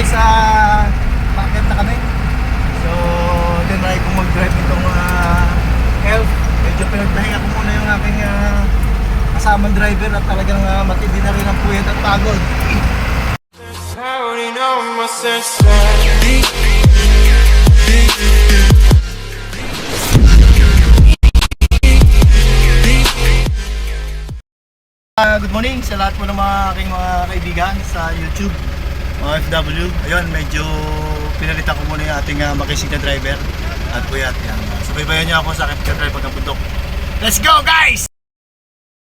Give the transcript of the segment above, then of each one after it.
guys, bakit na kami? So, dinry kong mag-drive itong Elf. Medyo pinagdahinga ko muna yung aking kasamang driver at talagang matindi na rin ang puyat at pagod. Good morning sa lahat po ng mga aking mga kaibigan sa YouTube, mga FW. Ayun, medyo pinalitan ko muna yung ating makisig na driver at puyat. Yan. Subaybayan niyo ako sa aking pagka-drive pagka bundok. Let's go guys!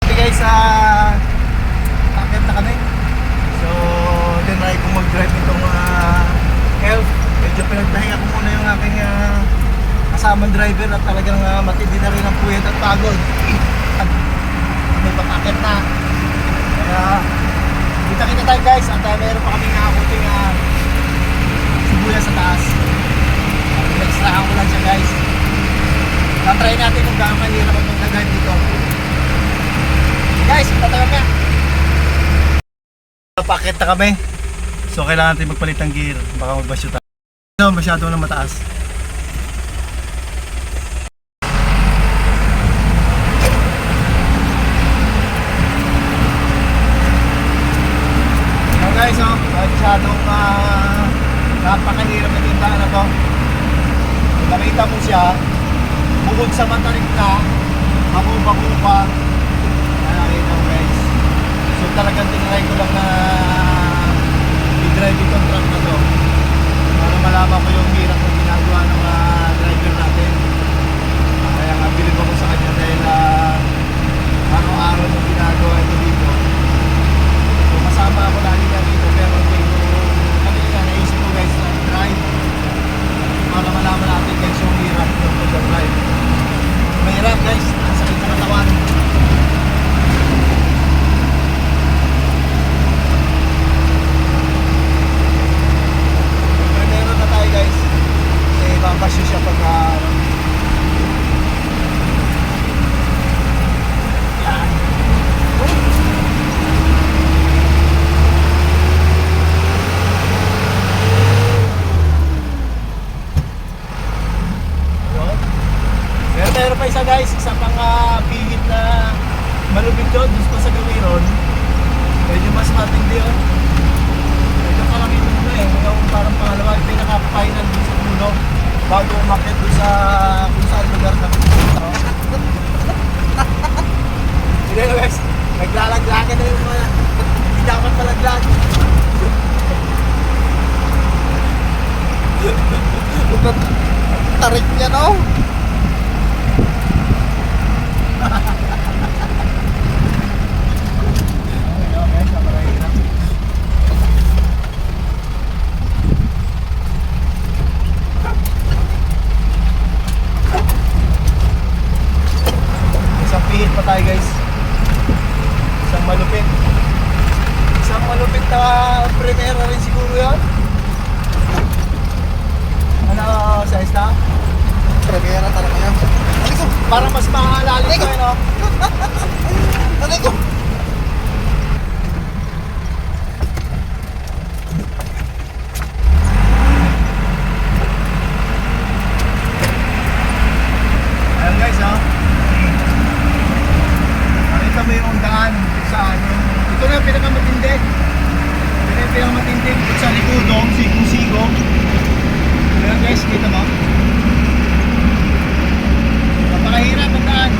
Okay guys, bakit na kami? So, dinry kong mag-drive itong Elf. Medyo pinagdahinga ko muna yung aking kasamang driver at talagang matindi na rin ang puyat at pagod. May pakakit na. Kaya kita-kita tayo guys at meron pa kami nakakunting sibuyas sa taas. Extrahan ko lang siya guys. Tatry natin kung gaano kanina mag-drive dito. Guys, tatawag na. Pakit na kami. So kailangan natin magpalit ng gear. Baka magbasyo tayo. So, masyado na mataas. Guys, masyadong napakahirap na tindahan na to. Kung nakita mo siya, bukod sa matarik na, makupa-kupa. Nakita mo guys. So talagang tinry ko lang na i-drive itong truck na to para malaman ko yung hirap ng ginagawa ng driver natin. Kaya nga bilib ako sa kanya dahil araw-araw yung ginagawa ito dito. So masama ako lagi na dito pero hindi ko kanina naisip ko guys na drive para malaman natin guys yung hirap ng pag-drive. Mahirap guys, ang sakit sa katawan. Meron na tayo guys kasi babasyo siya pagka yan. Meron pa isa guys, isa pang pihit na malupit doon, gusto sa gawiron. Medyo mas matindi yun. Medyo kalaki muna medyo parang pangalawa, yung pinaka-final dun sa puno bago umakit dun sa kung saan lugar na pupunta. Hindi na guys, naglalaglagan na yung mga hindi dapat malaglag. Tarik niya no? Isang pihit pa tayo guys. Isang malupit. Isang malupit na primera rin siguro yun. Ano size na? Primera talaga yan. Parang mas makakalalim ko no? Tanay ko! Ayan guys nakita mo yung daan saan ito na yung pinakamatindi. Ito na yung pinakamatindi sa likudong, sigo-sigo. Ayan guys, kita mo? Napakahirap ang daan.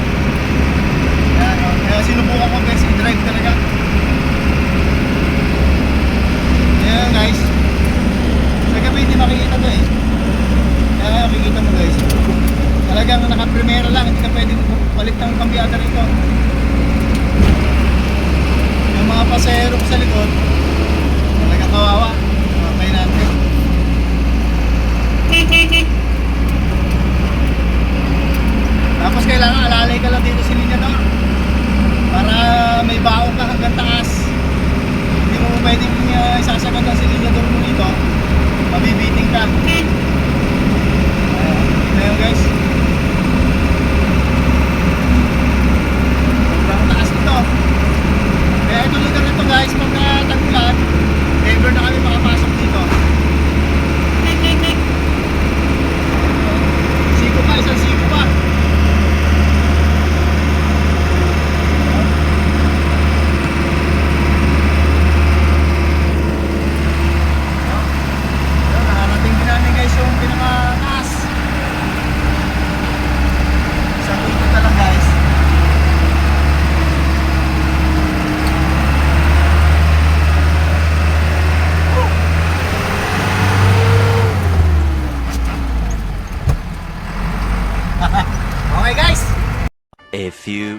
Kaya sinubukan ko guys i-drive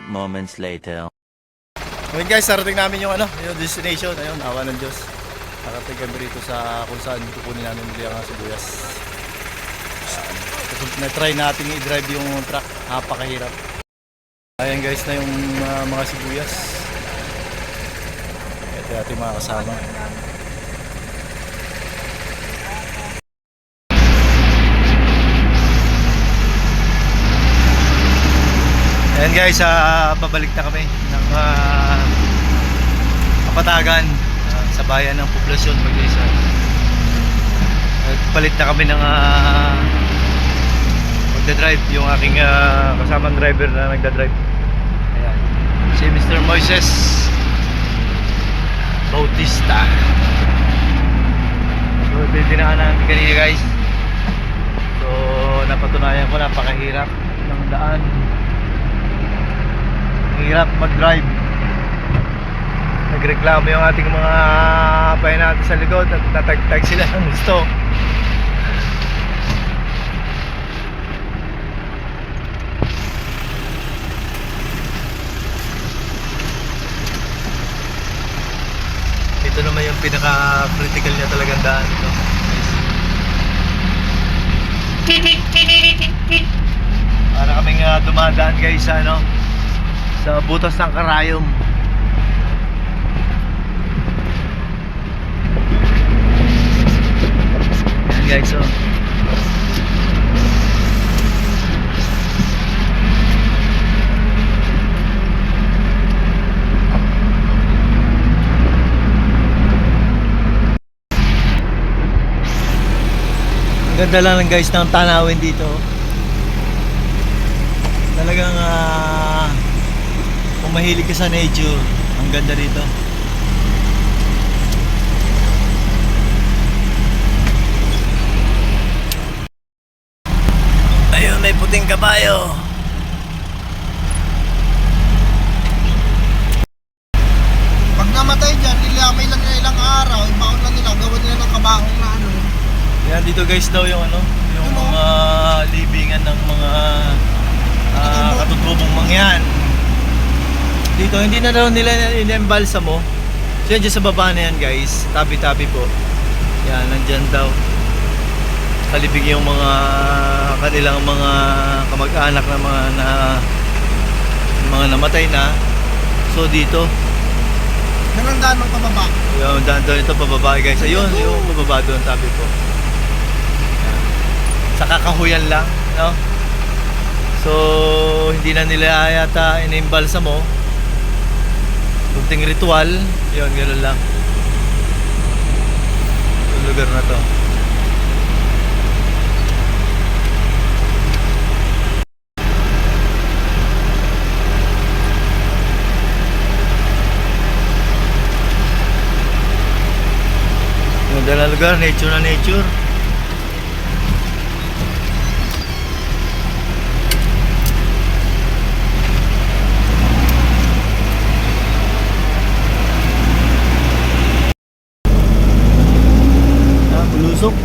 moments later. Ngayon guys, sarating namin yung yung destination. Ayun, awa ng Diyos. Nakarating kami rito sa kung saan kukunin namin bili ang sibuyas. So, na-try natin i-drive yung truck. Napakahirap. Ayan guys na yung mga sibuyas. Ito yung ating mga kasama. Ayan guys, babalik na kami ng Kapatagan sa bayan ng Poblasyon, Mag-isa. Palit na kami ng magdadrive, yung aking kasamang driver na nagdadrive. Ayan, si Mr. Moises Bautista. So ito yung dinaanan namin kanina guys. So napatunayan ko, napakahirap ng daan. Hirap mag-drive. Nagreklamo yung ating mga pahay natin sa likod at tatag-tag sila ng gusto. Ito naman yung pinaka-critical niya talagang daan ito. Para kaming dumadaan guys sa sa butas ng Karayom. Ayan guys, so ang ganda lang guys ng tanawin dito. Talagang kung mahilig ka sa nature, ang ganda rito. Ayun, may puting kabayo. Pag namatay dyan, nilamay lang nila ilang araw, ibaon lang nila, gawin nila ng kabahong na Yan dito guys daw yung yung mga libingan ng mga katutubong mangyan. Dito hindi na daw nila inembalsa mo. So yan dyan sa baba na yan guys, tabi-tabi po. Yan, nandyan daw. Kalibig yung mga kanilang mga kamag-anak na mga namatay na. So dito Ganun daan ng pababa. yung daan doon ito pababa guys. Ayun, yung pababa doon tabi po. Yan. Sa kakahuyan lang, no? So hindi na nila yata inimbalsa mo. Kunting ritual, yun, gano'n lang. Yung lugar na to. Ganda na lugar, nature na nature. Bulusok.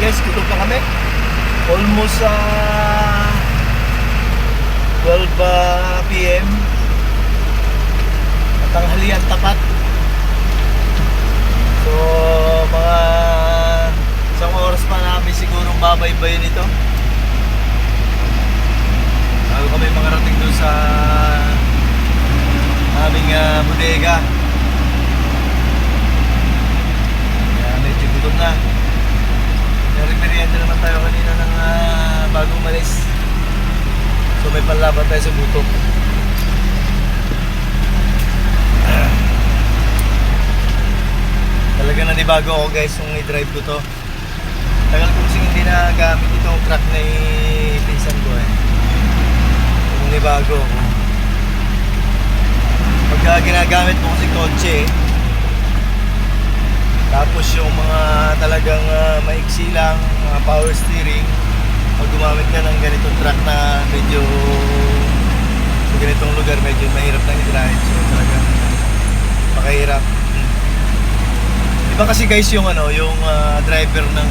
Guys, tulog na kami. Almost 12 PM. Tanghalian tapat. So mga isang oras pa namin sigurong babaybayin ito bago kami makarating doon sa aming bodega. Kaya medyo gutom na. Nari-merienda naman tayo kanina ng bagong malis. So may panlaban tayo sa gutom. Talaga nanibago ako guys yung i-drive ko to. Tagal ko kasing hindi na gamit itong truck na pinsan ko eh. Nanibago ako. Pag Kaya ginagamit mo kasi kotse. Tapos yung mga talagang maiksi lang, mga power steering, pag gumamit ka ng ganitong truck na medyo sa ganitong lugar, medyo mahirap na i-drive. So talagang pakahirap. Iba kasi guys yung yung driver ng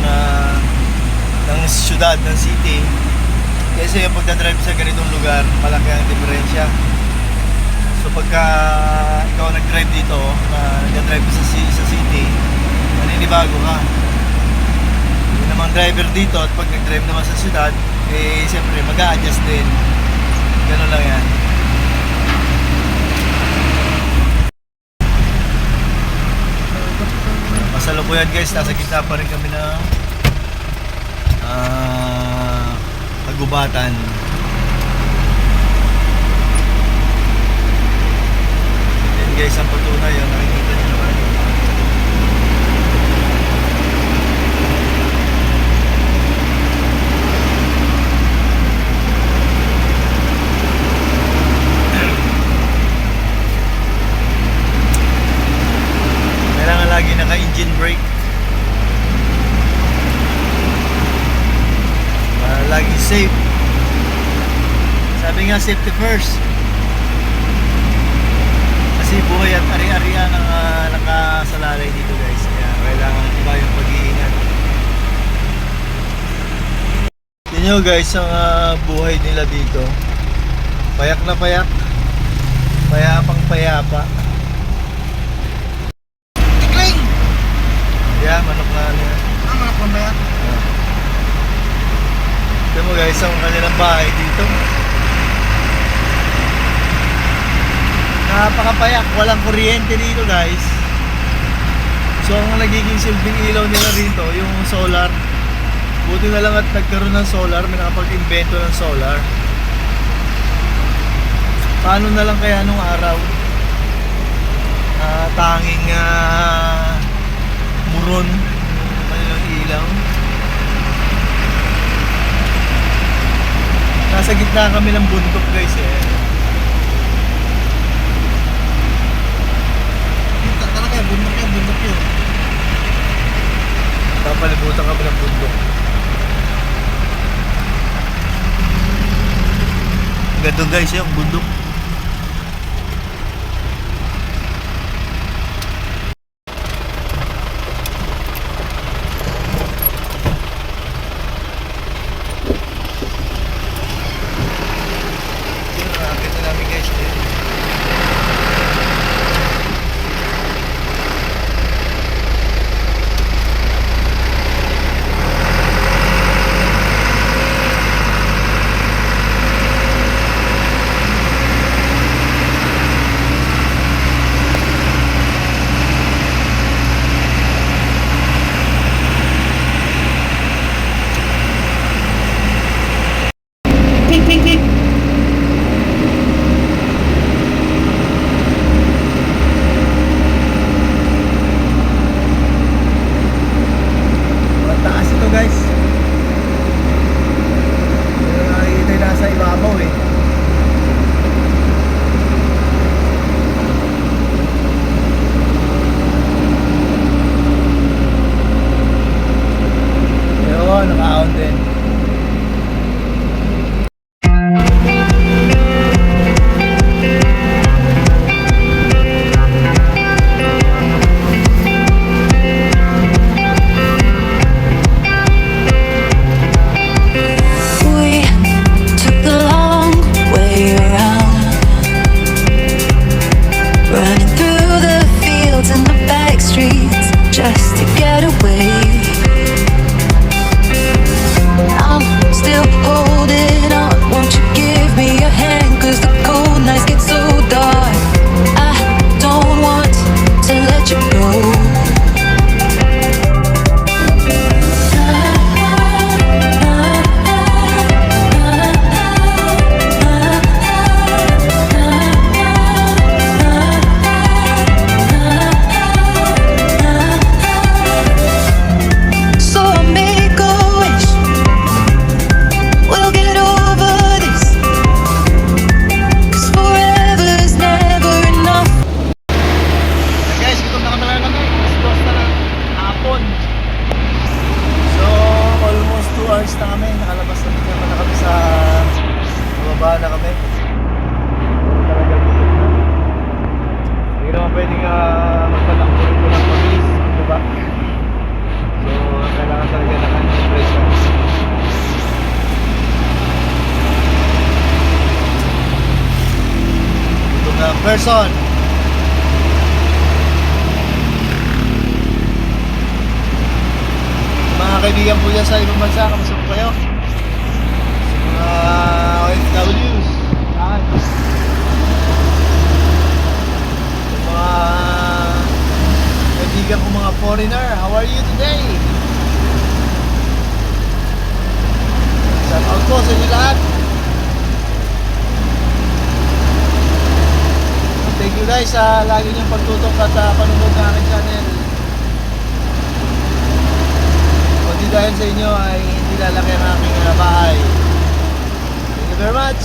syudad, ng city. Kasi yung pagdadrive sa ganitong lugar, malaki ang diferensya. So pagka ikaw nag-drive dito, nag-drive sa city, naninibago ka. Yung namang driver dito at pag nag-drive naman sa syudad, eh siyempre mag-a-adjust din. Ganun lang yan. Masalukuyan guys, nasa gitna pa rin kami ng kagubatan. Yan guys ang patunay, yung nakikita nyo naman. Kailangan lagi naka-engine brake para lagi safe. Sabi nga safety first. Kasi buhay at ari-arian ang nakasalalay dito guys. Kaya kailangan iba yung pag-iingat. Yun nyo guys ang buhay nila dito. Payak na payak. Payapang payapa. Tikling! Yeah, manok na yan. Manok na ba yan? Tignan mo guys ang kanilang bahay dito. Napakapayak, walang kuryente dito guys. So ang nagiging silbing ilaw nila rito yung solar. Buti na lang at nagkaroon ng solar, may nakapag-invento ng solar. Paano na lang kaya nung araw? Tanging muron yung kanilang ilaw. Nasa gitna kami ng bundok guys eh. Talaga, bundok yun. Papalibutan kami ng bundok. Ganda guys yung bundok. Yun, nakakita namin guys eh. Mataas ito guys. Pero nakikita yung nasa ibabaw eh. Ayun, naka-on din. We took the long way around, running through the fields and the back streets just to get away. na kami. Nakalabas na din naman na kami sa bababa na kami. Talaga gutom na. Hindi naman pwedeng magpatakbo rin ko lang mabilis. Diba? So, kailangan talaga na kanyang pressure. Gutom na person. Mga kaibigan po dyan sa ibang bansa, kamusta po kayo? Sa mga OFWs, saan? Sa mga kaibigan ko mga foreigner, how are you today? Shout out po sa inyo lahat. Thank you guys sa lagi niyong pagtutok at panunod ng aking channel. Kundi dahil sa inyo ay hindi lalaki ang aking bahay. Thank you very much.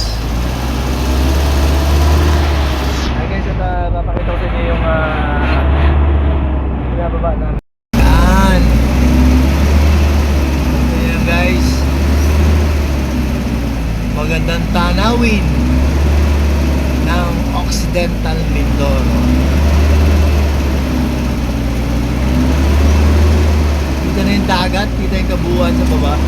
Hi guys, at papakita ko sa inyo yung pinababa namin. Yan. Ayan guys. Magandang tanawin ng Occidental Mindoro. Kita na yung dagat, kita yung kabuuan sa baba.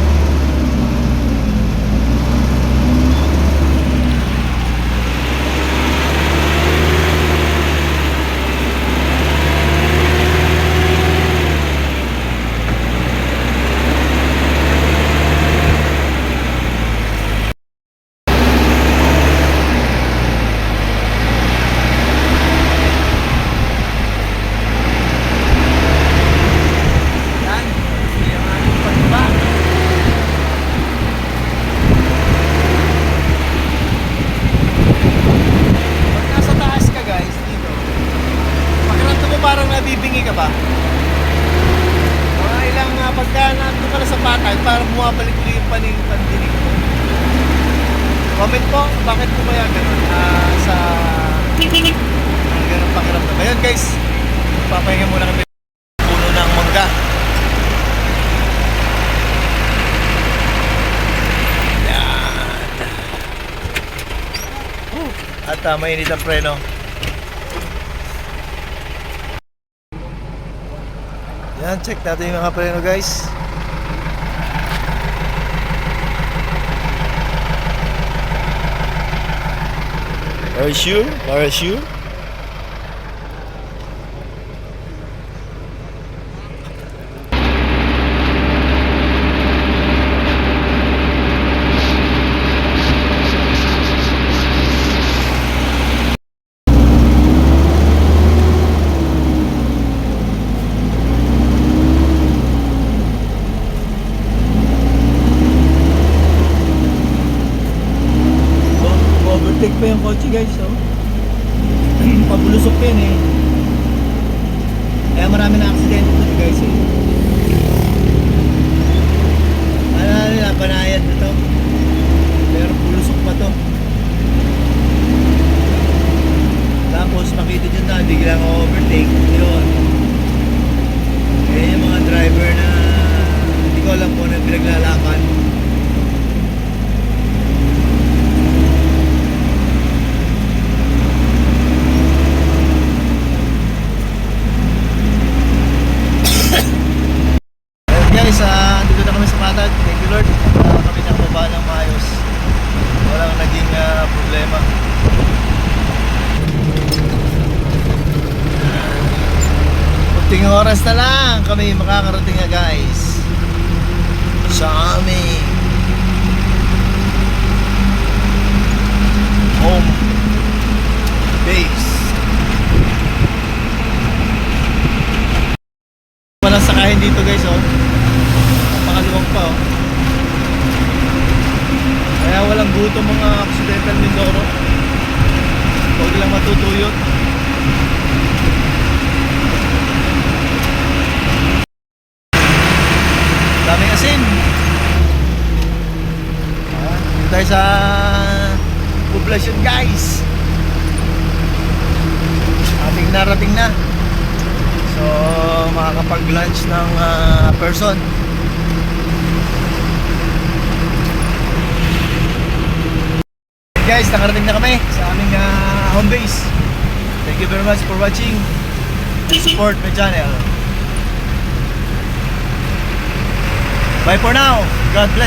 Yan, yung ating pagbaba. Pag nasa taas ka guys, dito, pakiramdam mo parang nabibingi ka ba? Mga ilang pagka nandun ka na sa patag, parang bumabalik ulit yung pandinig mo. Comment po, bakit po kaya ganun? Sa ganun pakiramdam. Ayun guys, papahinga muna kami puno ng mangga. At mainit ang preno. Yan, check natin yung mga preno guys. Are you sure? Are you sure? Overtake pa yung kotse guys, oh. Pabulusok yan eh. Kaya marami na aksidente dito guys eh. Ano nila, panayad na to. Pero bulusok pa to. Tapos makita dyan na, biglang overtake. Yun. Kaya yung mga driver na hindi ko alam kung ano yung pinaglalaban. Guys, dito na kami sa Matad. Thank you Lord. Kami nakababa ng maayos. Walang naging problema. Kunting oras na lang kami makakarating na guys sa aming home base. Walang sakahin dito guys, oh. Napakaluwag pa, oh. Kaya walang gutom mga Occidental Mindoro. Huwag lang matutuyot. Daming asin. Dito tayo sa poblasyon guys. Ating narating na. So makakapag-lunch ng person. guys, nakarating na kami sa aming home base. Thank you very much for watching and support my channel. Bye for now. God bless.